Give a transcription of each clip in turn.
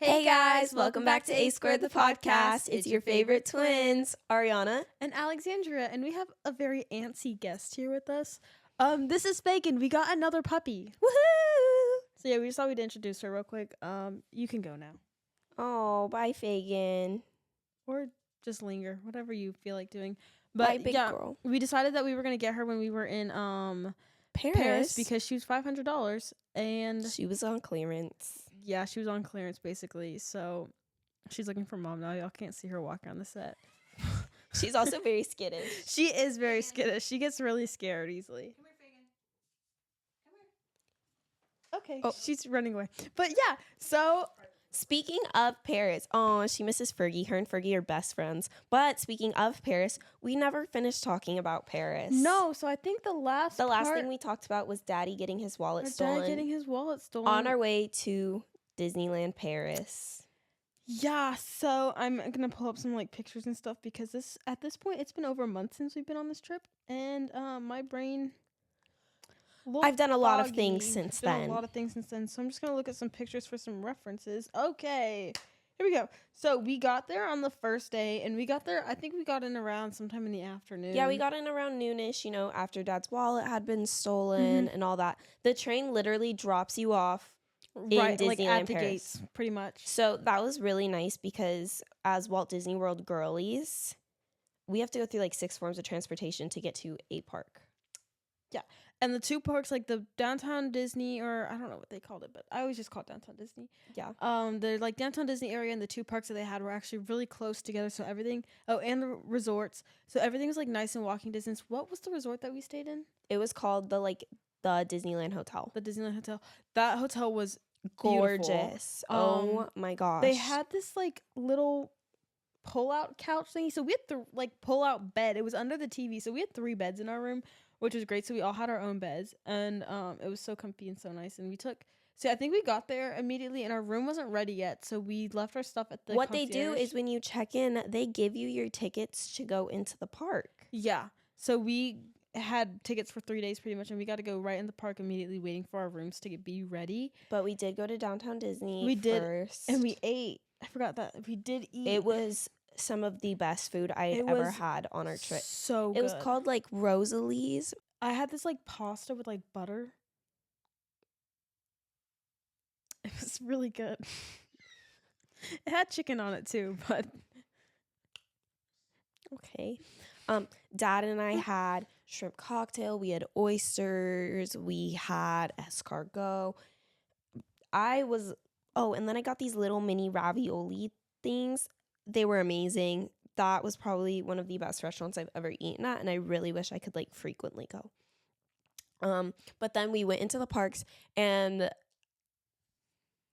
Hey guys, welcome back to A Squared the podcast. It's your favorite twins, Arianna and Alexandria, and we have a very antsy guest here with us. This is Fagin. We got another puppy. Woohoo! So yeah, we just thought we'd introduce her real quick. You can go now. Oh, bye Fagin. Or just linger, whatever you feel like doing. Bye, But big yeah, girl. we decided that we were gonna get her when we were in Paris because she was $500 and She was on clearance. yeah, she was on clearance basically. So she's looking for mom now. Y'all can't see her walk around the set. She's also very skittish. She is very skittish. She gets really scared easily. Come here, Fagin. Okay, she's running away. But yeah, so Speaking of Paris, oh, she misses Fergie. Her and Fergie are best friends. But speaking of Paris, we never finished talking about Paris. no, so I think the last thing we talked about was Daddy getting his wallet stolen. Dad getting his wallet stolen on our way to Disneyland Paris. Yeah, so I'm gonna pull up some like pictures and stuff because at this point it's been over a month since we've been on this trip, and my brain. I've done a lot of foggy. things since I've done then. A lot of things since then. So I'm just gonna look at some pictures for some references. Okay, here we go. So we got there on the first day, and we got there. I think we got in around sometime in the afternoon. Yeah, we got in around noonish, after Dad's wallet had been stolen and all that. The train literally drops you off in right, Disneyland like at the Paris. gates, pretty much. So that was really nice because as Walt Disney World girlies, we have to go through like 6 forms of transportation to get to a park. Yeah. And the 2 parks, like the downtown Disney, or I don't know what they called it, but I always just call it downtown Disney. Yeah. The like downtown Disney area and the 2 parks that they had were actually really close together. So everything, and the resorts. So everything was like nice and walking distance. What was the resort that we stayed in? It was called the Disneyland Hotel. The Disneyland Hotel. That hotel was Gorgeous. Beautiful. Oh my gosh. They had this like little pull-out couch thingy. So we had the like pull-out bed. It was under the TV. So we had 3 beds in our room, which was great. So we all had our own beds, and it was so comfy and so nice. And we took. So I think we got there immediately, and our room wasn't ready yet. So we left our stuff at the. What they do concierge. is when you check in, they give you your tickets to go into the park. Yeah. So we had tickets for 3 days pretty much, and we got to go right in the park immediately, waiting for our rooms to be ready. But we did go to downtown Disney We did, first. and we ate. I forgot that we did eat. It was some of the best food I had ever had on our trip. So good. It was called like Rosalie's. I had this like pasta with like butter. It was really good. It had chicken on it too, but Okay. Dad and I had shrimp cocktail. We had oysters. We had escargot. And then I got these little mini ravioli things. They were amazing. That was probably one of the best restaurants I've ever eaten at, and I really wish I could like frequently go. But then we went into the parks, and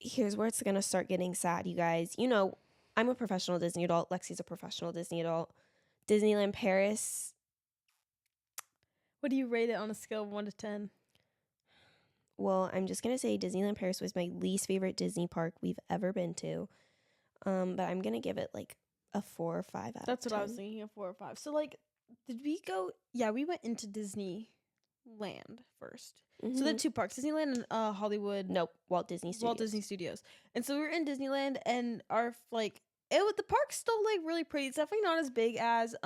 here's where it's gonna start getting sad, you guys. I'm a professional Disney adult. Lexi's a professional Disney adult. Disneyland Paris. what do you rate it on a scale of 1 to 10? Well, I'm just gonna say Disneyland Paris was my least favorite Disney park we've ever been to. But I'm gonna give it like a 4 or 5 out of 10. That's what I was thinking, of 4 or 5. So like, did we go? Yeah, we went into Disneyland first. So the 2 parks, Disneyland and Hollywood. Nope, Walt Disney Studios. Walt Disney Studios. And so we were in Disneyland, and our the park's still like really pretty. It's definitely not as big as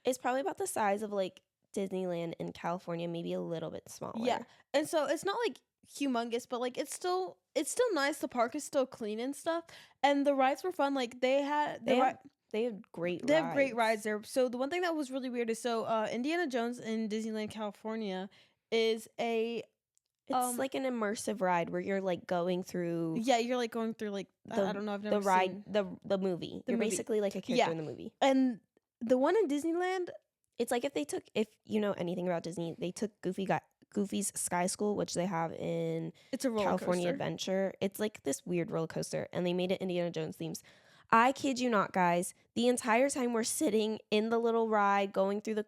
It's probably about the size of like Disneyland in California, maybe a little bit smaller. yeah. And so it's not like humongous, but like it's still nice. The park is still clean and stuff, and the rides were fun. Like they had They have great they rides. have great rides there. So the one thing that was really weird is Indiana Jones in Disneyland California is It's like an immersive ride where you're like going through you're like going through like I don't know, I've never the ride seen the movie. the You're movie. basically like a character in the movie. And the one in Disneyland, It's like if you know anything about Disney, they took Goofy's Sky School, which they have in it's a roller California coaster. Adventure. It's like this weird roller coaster, and they made it Indiana Jones themes. I kid you not, guys. The entire time we're sitting in the little ride, going through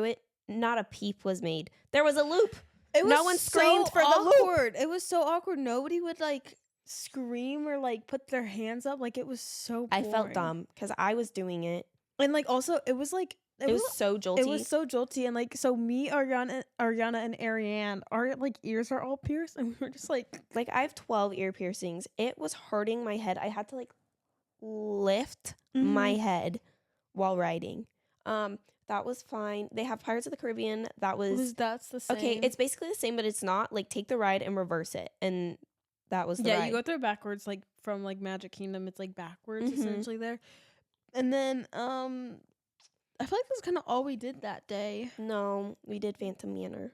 it, not a peep was made. There was a loop. No one screamed for the loop. It was so awkward. Nobody would like scream or like put their hands up. Like it was so boring. I felt dumb because I was doing it. And like also it was like It was so jolty. It was so jolty, and like, so me, Arianna, and Arianne, our like ears are all pierced, and we were just like I have 12 ear piercings. It was hurting my head. I had to like lift my head while riding. That was fine. They have Pirates of the Caribbean. That's the same. Okay. It's basically the same, but it's not. Like, take the ride and reverse it, and that was the ride. You go through it backwards, like from like Magic Kingdom. It's like backwards essentially there, and then I feel like that's kind of all we did that day. No, we did Phantom Manor.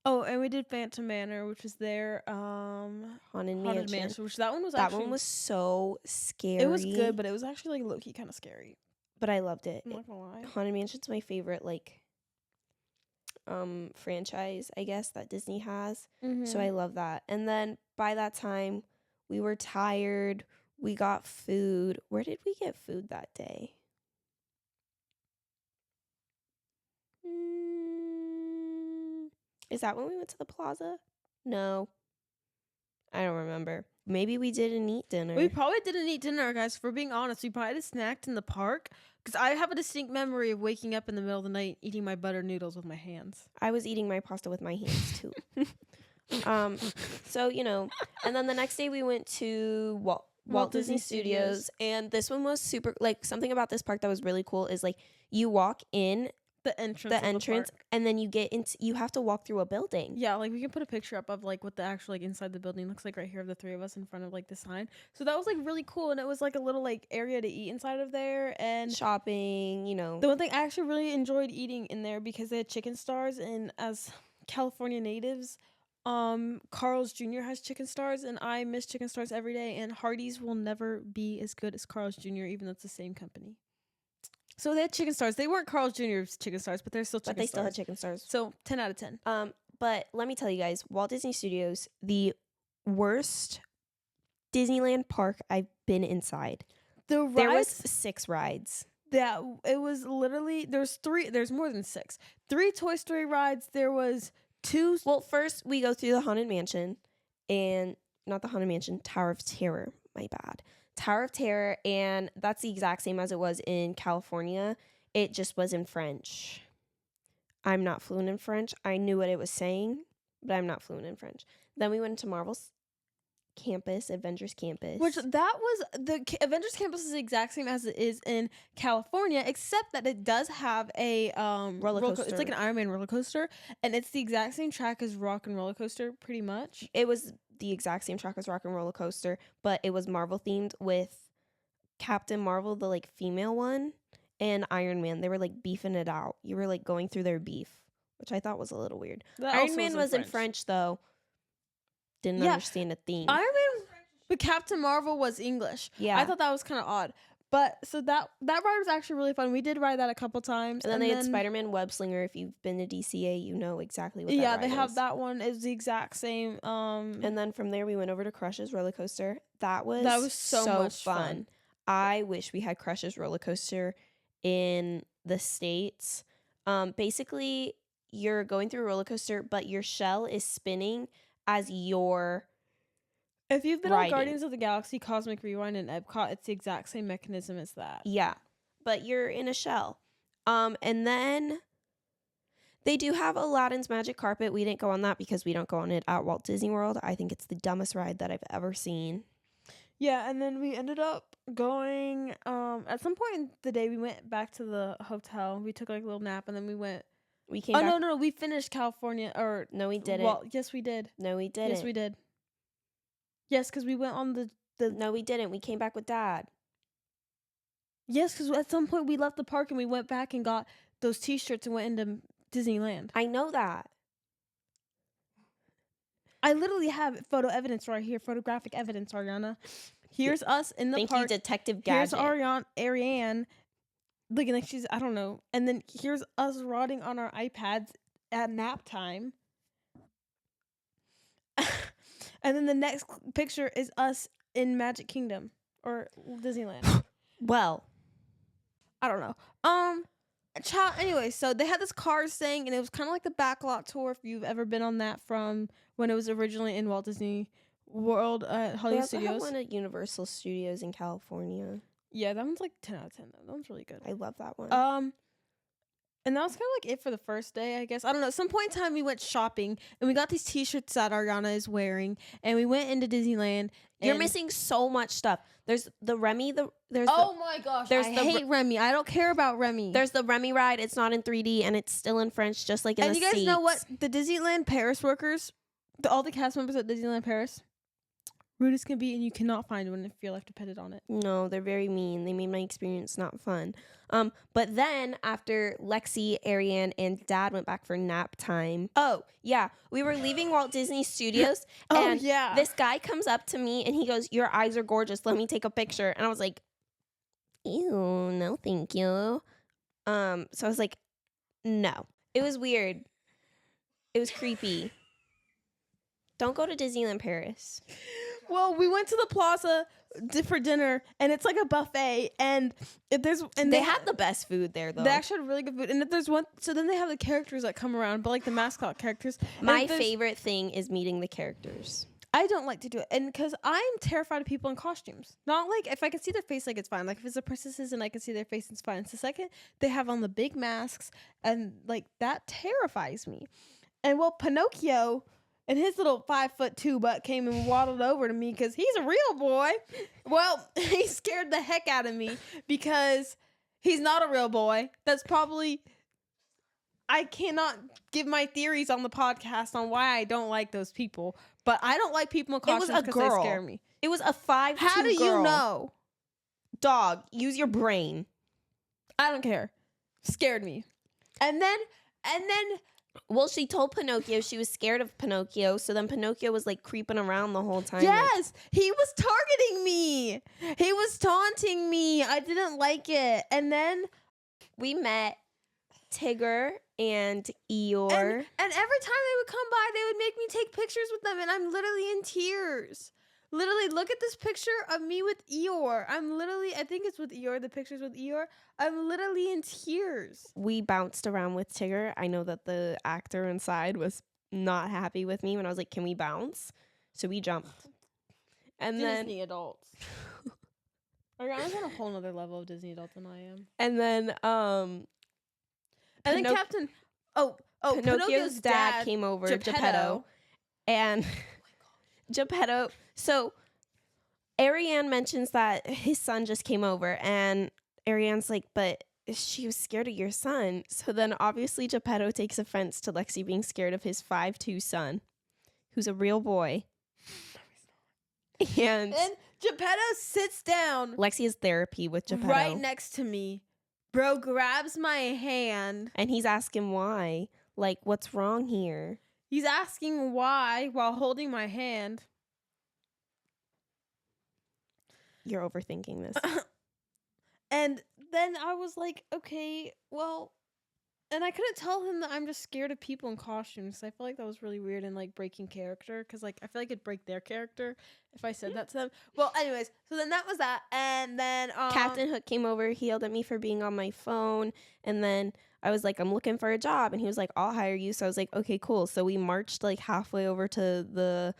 Oh, and we did Phantom Manor, which is their Haunted Mansion. Which that one was so scary. It was good, but it was actually like low-key kind of scary. But I loved it. I'm not gonna lie. Haunted Mansion's my favorite like franchise, I guess, that Disney has. So I love that. And then by that time, we were tired. We got food. Where did we get food that day? Is that when we went to the plaza? No. I don't remember. Maybe we didn't eat dinner. We probably didn't eat dinner, guys. For being honest, we probably just snacked in the park. Because I have a distinct memory of waking up in the middle of the night eating my butter noodles with my hands. I was eating my pasta with my hands too. So, you know, and then the next day we went to Walt Disney Studios, and this one was super, like, something about this park that was really cool is like you walk in the entrance and then you get into, you have to walk through a building. Yeah, like we can put a picture up of like what the actual like inside the building looks like right here of the three of us in front of like the sign. So that was like really cool, and it was like a little like area to eat inside of there and shopping, you know. The one thing I actually really enjoyed eating in there because they had chicken stars, and as California natives, Carl's Jr. has chicken stars, and I miss chicken stars every day, and Hardee's will never be as good as Carl's Jr. even though it's the same company. So they had chicken stars. They weren't Carl's Jr.'s chicken stars, but they're still chicken stars. But they still had chicken stars. So 10 out of 10. But let me tell you guys, Walt Disney Studios, the worst Disneyland park I've been inside. There was 6 rides. Yeah, it was literally, there's more than 6. 3 Toy Story rides. There was 2. Well, first we go through the Haunted Mansion, and not the Haunted Mansion, Tower of Terror. My bad. Tower of Terror, and that's the exact same as it was in California. It just was in French. I'm not fluent in French. I knew what it was saying, but I'm not fluent in French. Then we went to Marvel's campus, Avengers Campus. Which that was, the Avengers Campus is the exact same as it is in California, except that it does have a roller coaster. It's like an Iron Man roller coaster, and it's the exact same track as Rock and Roller Coaster, pretty much. It was the exact same track as Rock and Roller Coaster, but it was Marvel themed with Captain Marvel, the like female one, and Iron Man. They were like beefing it out. You were like going through their beef, which I thought was a little weird. Iron Man was in French though. Didn't understand a theme. Iron Man, but Captain Marvel was English. Yeah, I thought that was kind of odd. But so that ride was actually really fun. We did ride that a couple times. And then they had Spider-Man Web Slinger. If you've been to DCA, you know exactly what that ride they have is. that one. It's the exact same. And then from there we went over to Crush's roller coaster. That was so much fun. I wish we had Crush's roller coaster in the States. Basically, you're going through a roller coaster, but your shell is spinning as you're If you've been on Guardians of the Galaxy, Cosmic Rewind, and Epcot, it's the exact same mechanism as that. Yeah, but you're in a shell. And then they do have Aladdin's Magic Carpet. We didn't go on that because we don't go on it at Walt Disney World. I think it's the dumbest ride that I've ever seen. Yeah, and then we ended up going, at some point in the day, we went back to the hotel. We took like a little nap, and then we came back. No, we finished California, or... No, we didn't. Well, yes, we did. No, we didn't. Yes, we did. Yes, because we went on the... No, we didn't. We came back with Dad. Yes, because at some point we left the park and we went back and got those T-shirts and went into Disneyland. I know that. I literally have photo evidence right here. Photographic evidence, Arianna. Here's us in the park. Thank you, Detective Gadget. Here's Arianne. Looking like she's, I don't know. And then here's us rotting on our iPads at nap time. And then the next picture is us in Magic Kingdom or Disneyland. Well, I don't know. Anyway, so they had this Cars thing, and it was kind of like the backlot tour if you've ever been on that from when it was originally in Walt Disney World at Hollywood Studios. They also have one at Universal Studios in California. Yeah, that one's like 10 out of 10 though. That one's really good. I love that one. And that was kind of like it for the first day, I guess. I don't know. At some point in time, we went shopping and we got these T-shirts that Arianna is wearing, and we went into Disneyland. You're missing so much stuff. There's the Remy. My gosh! I hate Remy. I don't care about Remy. There's the Remy ride. It's not in 3D and it's still in French, just like in and the you guys States. know what? The Disneyland Paris workers, all the cast members at Disneyland Paris, rude as can be, and you cannot find one if your life depended on it. No, they're very mean. They made my experience not fun. But then after Lexi, Arianna, and Dad went back for nap time. Oh, yeah. We were leaving Walt Disney Studios. And this guy comes up to me and he goes, "Your eyes are gorgeous. Let me take a picture." And I was like, "Ew, no, thank you." So I was like, no. It was weird. It was creepy. Don't go to Disneyland Paris. Well, we went to the plaza for dinner, and it's like a buffet, and they have the best food there, though. They actually had really good food, and if there's one, so then they have the characters that come around, but like the mascot characters. My favorite thing is meeting the characters. I don't like to do it, and because I'm terrified of people in costumes. Not like if I can see their face, like it's fine. Like if it's the princesses and I can see their face, it's fine. It's the second they have on the big masks, and like that terrifies me. And well, Pinocchio and his little 5'2" butt came and waddled over to me because he's a real boy. Well, he scared the heck out of me because he's not a real boy. That's probably... I cannot give my theories on the podcast on why I don't like those people, but I don't like people in costumes because they scare me. It was a 5'2" How do you know? Dog, use your brain. I don't care. Scared me. And then well, she told Pinocchio she was scared of Pinocchio, so then Pinocchio was like creeping around the whole time. Yes, he was targeting me. He was taunting me. I didn't like it. And then we met Tigger and Eeyore. And every time they would come by, they would make me take pictures with them, and I'm literally in tears. Literally, look at this picture of me with Eeyore. I think it's with Eeyore, the pictures with Eeyore. I'm literally in tears. We bounced around with Tigger. I know that the actor inside was not happy with me when I was like, "Can we bounce?" So we jumped. And Disney adults. Arianna's on a whole nother level of Disney adult than I am. And then, Captain... Pinocchio's dad came over, Geppetto. And Geppetto... So, Arianna mentions that his son just came over, and Arianna's like, "But she was scared of your son." So then, obviously, Geppetto takes offense to Lexi being scared of his 5'2" son, who's a real boy. And Geppetto sits down. Lexi has therapy with Geppetto. Right next to me. Bro grabs my hand. And he's asking why. Like, what's wrong here? He's asking why while holding my hand. You're overthinking this. And then I was like, okay, well, and I couldn't tell him that I'm just scared of people in costumes. I feel like that was really weird and like breaking character, because like I feel like it'd break their character if I said that to them. Well, anyways, so then that was that, and then Captain Hook came over. He yelled at me for being on my phone, and then I was like, "I'm looking for a job," and he was like, "I'll hire you." So I was like, "Okay, cool." So we marched like halfway over to the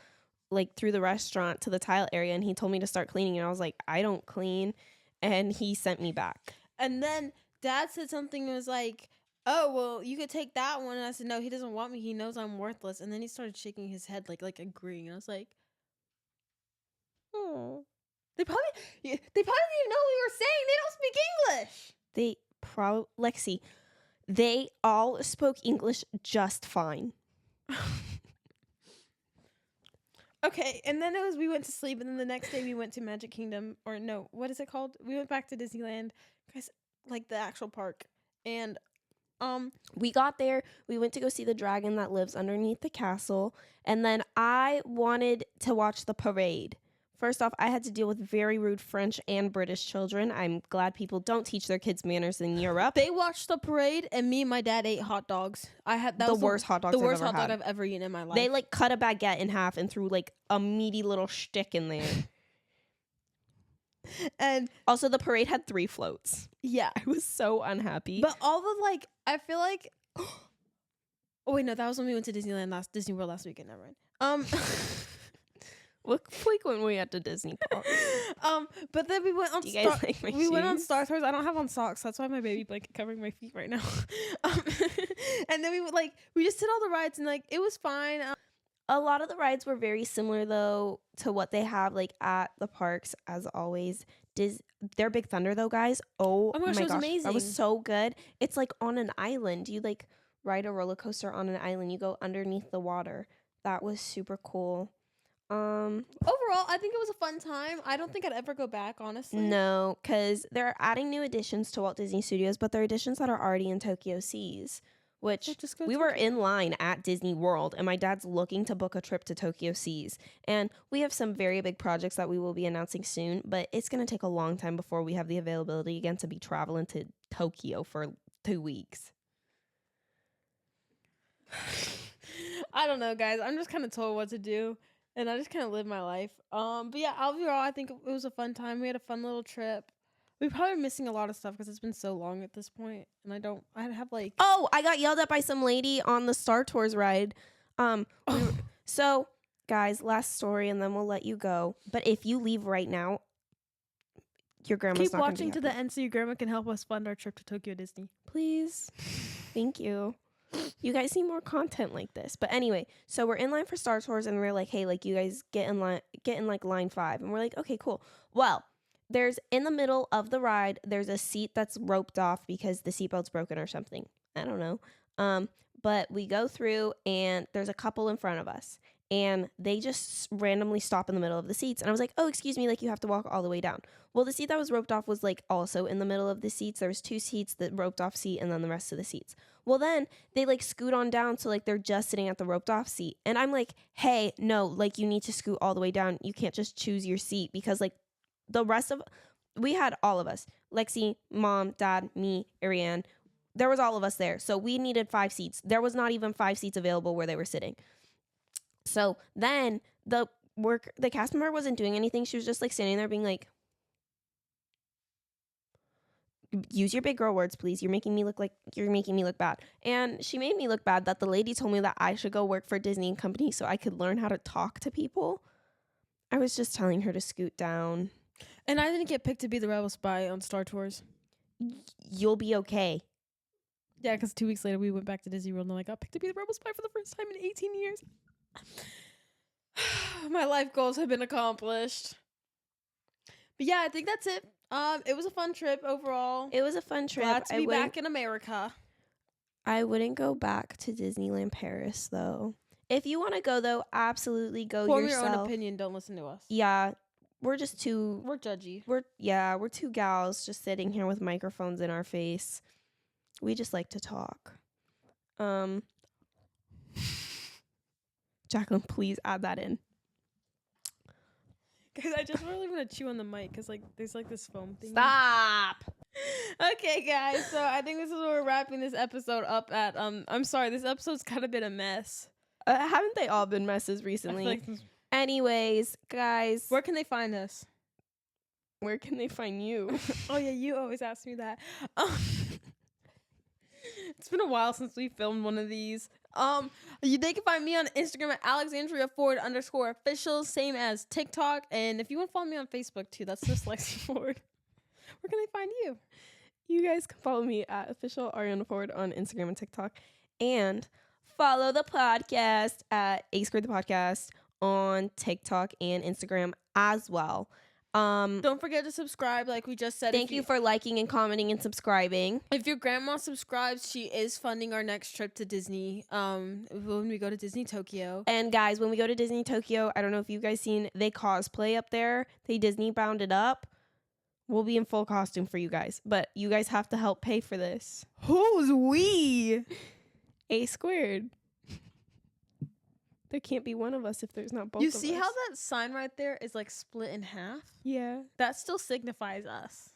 through the restaurant to the tile area, and he told me to start cleaning, and I was like, "I don't clean," and he sent me back. And then Dad said something and was like, "Oh, well, you could take that one." And I said, "No, he doesn't want me. He knows I'm worthless." And then he started shaking his head like agreeing. I was like, "Oh, they probably didn't even know what we were saying. They don't speak English." Lexi, they all spoke English just fine. Okay, and then we went to sleep, and then the next day we went to Magic Kingdom, or no, what is it called? We went back to Disneyland, guys, like the actual park, and we got there. We went to go see the dragon that lives underneath the castle, and then I wanted to watch the parade. First off, I had to deal with very rude French and British children. I'm glad people don't teach their kids manners in Europe. They watched the parade, and me and my dad ate hot dogs. The worst hot dogs I've ever eaten in my life. They like cut a baguette in half and threw like a meaty little shtick in there. And also, the parade had 3 floats. Yeah, I was so unhappy. But all the like, I feel like. Oh wait, no, that was when we went to Disney World last weekend. Never mind. What when we at the Disney park? But then we went on Do you guys like my went on shoes? Star Tours. I don't have on socks. That's why my baby blanket covering my feet right now. And then we just did all the rides and like it was fine. A lot of the rides were very similar though to what they have like at the parks as always. Their Big Thunder though, guys. Oh my gosh, it was amazing. that was so good. It's like on an island. You like ride a roller coaster on an island. You go underneath the water. That was super cool. Overall, I think it was a fun time. I don't think I'd ever go back, honestly. No, because they're adding new additions to Walt Disney Studios, but they're additions that are already in Tokyo Seas, which we were in line at Disney World, and my dad's looking to book a trip to Tokyo Seas. And we have some very big projects that we will be announcing soon, but it's going to take a long time before we have the availability again to be traveling to Tokyo for 2 weeks. I don't know, guys. I'm just kind of told what to do. And I just kind of live my life. But yeah, overall, I think it was a fun time. We had a fun little trip. We're probably missing a lot of stuff because it's been so long at this point. And I have like... Oh, I got yelled at by some lady on the Star Tours ride. So, guys, last story and then we'll let you go. But if you leave right now, your grandma's keep not watching to the end so your grandma can help us fund our trip to Tokyo Disney. Please. Thank you. You guys need more content like this. But anyway, so we're in line for Star Tours and we're like, hey, like you guys get in like line 5. And we're like, okay, cool. Well, there's in the middle of the ride, there's a seat that's roped off because the seatbelt's broken or something. I don't know. But we go through and there's a couple in front of us and they just randomly stop in the middle of the seats. And I was like, oh, excuse me, like you have to walk all the way down. Well, the seat that was roped off was like also in the middle of the seats. There was 2 seats, the roped off seat, and then the rest of the seats. Well, then they like scoot on down. So like they're just sitting at the roped off seat. And I'm like, hey, no, like you need to scoot all the way down. You can't just choose your seat because like the rest of, we had all of us, Lexi, mom, dad, me, Arianna. There was all of us there. So we needed 5 seats. There was not even 5 seats available where they were sitting. So then the cast member wasn't doing anything. She was just like standing there being like, use your big girl words, please. You're making me look bad. And she made me look bad that the lady told me that I should go work for Disney and Company so I could learn how to talk to people. I was just telling her to scoot down. And I didn't get picked to be the rebel spy on Star Tours. You'll be okay. Yeah, because 2 weeks later we went back to Disney World and I got picked to be the rebel spy for the first time in 18 years. My life goals have been accomplished. But yeah, I think that's it. It was a fun trip overall. It was a fun trip. Glad to be back in America. I wouldn't go back to Disneyland Paris though. If you want to go though, absolutely go Form yourself. your own opinion. Don't listen to us. Yeah, we're just too. We're judgy. We're 2 gals just sitting here with microphones in our face. We just like to talk. Jaclyn, please add that in. Guys, I just really want to chew on the mic because like there's like this foam thing. Stop. Okay, guys. So I think this is where we're wrapping this episode up at. I'm sorry, this episode's kind of been a mess. Haven't they all been messes recently? Anyways, guys, where can they find us? Where can they find you? Oh yeah, you always ask me that. It's been a while since we filmed one of these. They can find me on Instagram at Alexandria _official, same as TikTok. And if you want to follow me on Facebook too, that's just Lexi Ford. Where can they find you? You guys can follow me at official Arianna Ford on Instagram and TikTok. And follow the podcast at A Squared the Podcast on TikTok and Instagram as well. Don't forget to subscribe, like we just said. Thank you for liking and commenting and subscribing. If your grandma subscribes, she is funding our next trip to Disney. When we go to Disney Tokyo. And guys, when we go to Disney Tokyo, I don't know if you guys seen, they cosplay up there. They Disney bound it up. We'll be in full costume for you guys, but you guys have to help pay for this. Who's we? A Squared. There can't be one of us if there's not both of us. You see how that sign right there is like split in half? Yeah. That still signifies us.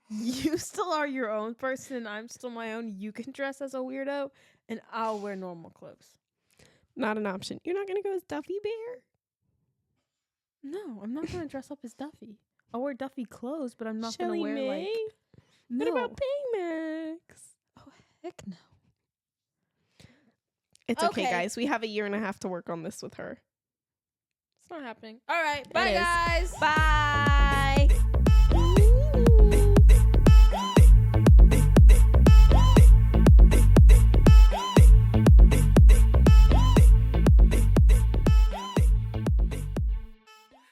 You still are your own person and I'm still my own. You can dress as a weirdo and I'll wear normal clothes. Not an option. You're not going to go as Duffy Bear? No, I'm not going to dress up as Duffy. I'll wear Duffy clothes, but I'm not going to wear May? like... No. What about Baymax? Oh, heck no. It's okay, guys. We have a year and a half to work on this with her. It's not happening. All right. Bye, is. guys. Bye.